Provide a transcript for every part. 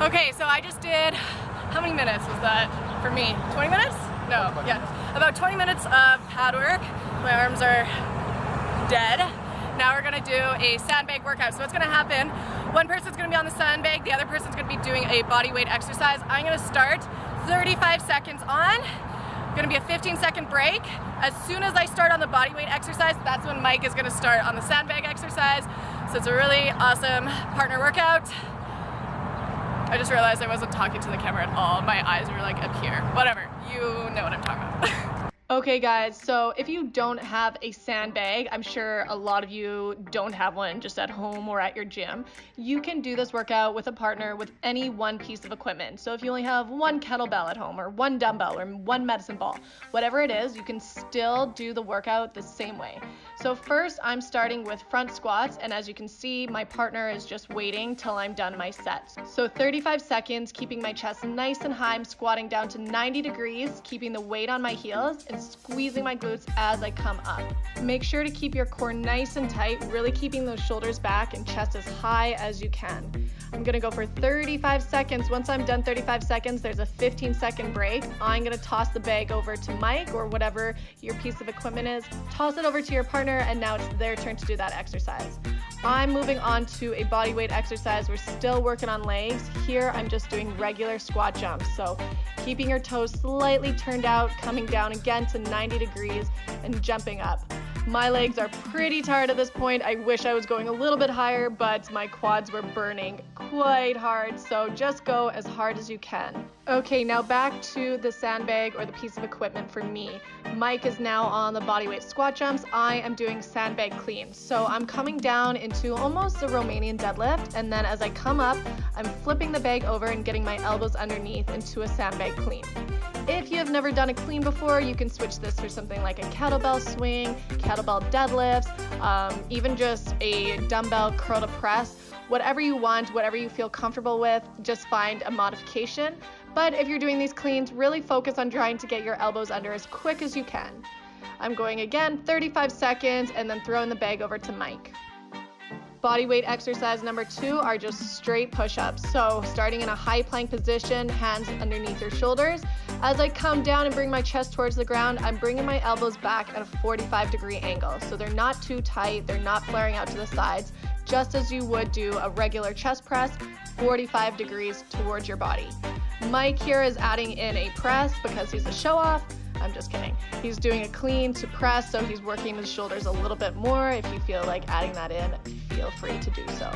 Okay, so I just did, how many minutes was that for me? 20 minutes? No, yeah. About 20 minutes of pad work. My arms are dead. Now we're gonna do a sandbag workout. So what's gonna happen, one person's gonna be on the sandbag, the other person's gonna be doing a body weight exercise. I'm gonna start 35 seconds on, gonna be a 15-second break. As soon as I start on the body weight exercise, that's when Mike is gonna start on the sandbag exercise. So it's a really awesome partner workout. I just realized I wasn't talking to the camera at all. My eyes were like up here. Whatever, you know what I'm talking about. Okay guys, so if you don't have a sandbag, I'm sure a lot of you don't have one just at home or at your gym. You can do this workout with a partner with any one piece of equipment. So if you only have one kettlebell at home or one dumbbell or one medicine ball, whatever it is, you can still do the workout the same way. So first I'm starting with front squats, and as you can see, my partner is just waiting till I'm done my sets. So 35 seconds, keeping my chest nice and high. I'm squatting down to 90 degrees, keeping the weight on my heels and squeezing my glutes as I come up. Make sure to keep your core nice and tight, really keeping those shoulders back and chest as high as you can. I'm gonna go for 35 seconds. Once I'm done 35 seconds, there's a 15-second break. I'm gonna toss the bag over to Mike or whatever your piece of equipment is. Toss it over to your partner, and now it's their turn to do that exercise. I'm moving on to a body weight exercise. We're still working on legs. Here I'm just doing regular squat jumps. So keeping your toes slightly turned out, coming down again to 90 degrees and jumping up. My legs are pretty tired at this point. I wish I was going a little bit higher, but my quads were burning quite hard, so just go as hard as you can. Okay, now back to the sandbag or the piece of equipment for me. Mike is now on the bodyweight squat jumps. I am doing sandbag cleans. So I'm coming down into almost a Romanian deadlift, and then as I come up, I'm flipping the bag over and getting my elbows underneath into a sandbag clean. If you have never done a clean before, you can switch this for something like a kettlebell swing, kettlebell deadlifts, even just a dumbbell curl to press. Whatever you want, whatever you feel comfortable with, just find a modification. But if you're doing these cleans, really focus on trying to get your elbows under as quick as you can. I'm going again, 35 seconds, and then throwing the bag over to Mike. Body weight exercise number 2 are just straight push-ups. So starting in a high plank position, hands underneath your shoulders. As I come down and bring my chest towards the ground, I'm bringing my elbows back at a 45-degree angle. So they're not too tight, they're not flaring out to the sides, just as you would do a regular chest press, 45 degrees towards your body. Mike here is adding in a press because he's a show-off. I'm just kidding. He's doing a clean to press, so he's working his shoulders a little bit more. If you feel like adding that in, feel free to do so.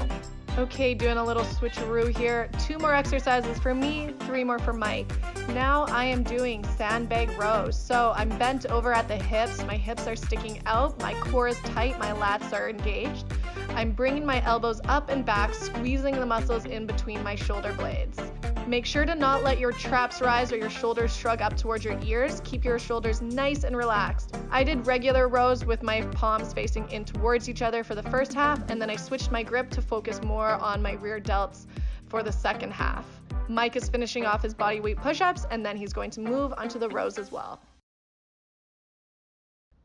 Okay, doing a little switcheroo here. 2 more exercises for me, 3 more for Mike. Now I am doing sandbag rows. So I'm bent over at the hips. My hips are sticking out. My core is tight. My lats are engaged. I'm bringing my elbows up and back, squeezing the muscles in between my shoulder blades. Make sure to not let your traps rise or your shoulders shrug up towards your ears. Keep your shoulders nice and relaxed. I did regular rows with my palms facing in towards each other for the first half, and then I switched my grip to focus more on my rear delts for the second half. Mike is finishing off his body weight push-ups, and then he's going to move onto the rows as well.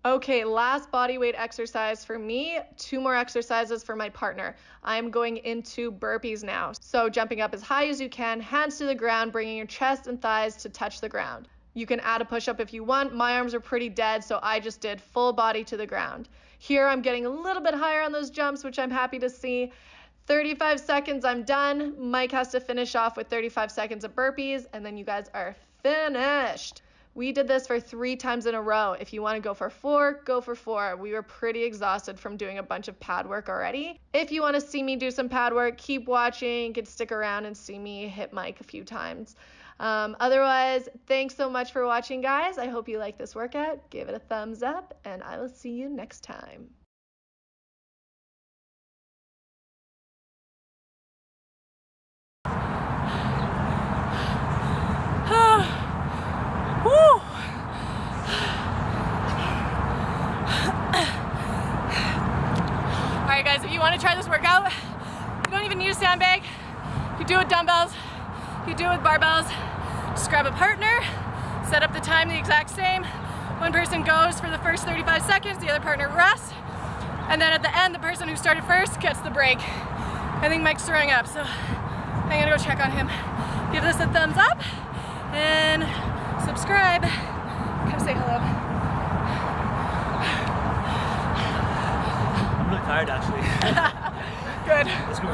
Okay, last body weight exercise for me, 2 more exercises for my partner. I'm going into burpees now. So jumping up as high as you can, hands to the ground, bringing your chest and thighs to touch the ground. You can add a push-up if you want. My arms are pretty dead, so I just did full body to the ground. Here I'm getting a little bit higher on those jumps, which I'm happy to see. 35 seconds, I'm done. Mike has to finish off with 35 seconds of burpees, and then you guys are finished. We did this for 3 times in a row. If you want to go for 4, go for 4. We were pretty exhausted from doing a bunch of pad work already. If you want to see me do some pad work, keep watching. You can stick around and see me hit Mike a few times. Otherwise, thanks so much for watching, guys. I hope you like this workout. Give it a thumbs up, and I will see you next time. Alright guys, if you want to try this workout, you don't even need a sandbag. You do it with dumbbells, you do it with barbells. Just grab a partner, set up the time the exact same. One person goes for the first 35 seconds, the other partner rests, and then at the end, the person who started first gets the break. I think Mike's throwing up, so I'm gonna go check on him. Give this a thumbs up and subscribe. Come say hello. I'm really tired actually. Good. Let's go.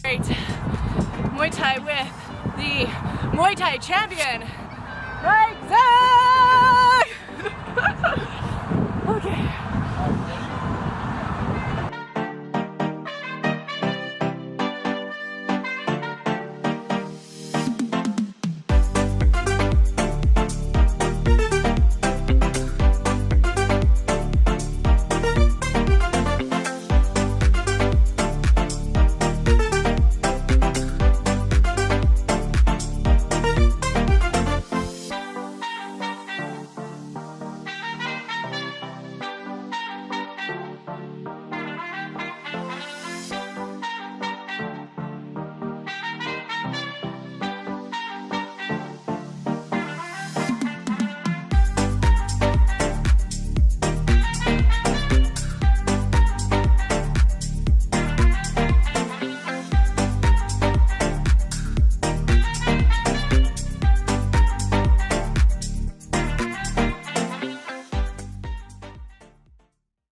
Great. Muay Thai with the Muay Thai champion, right?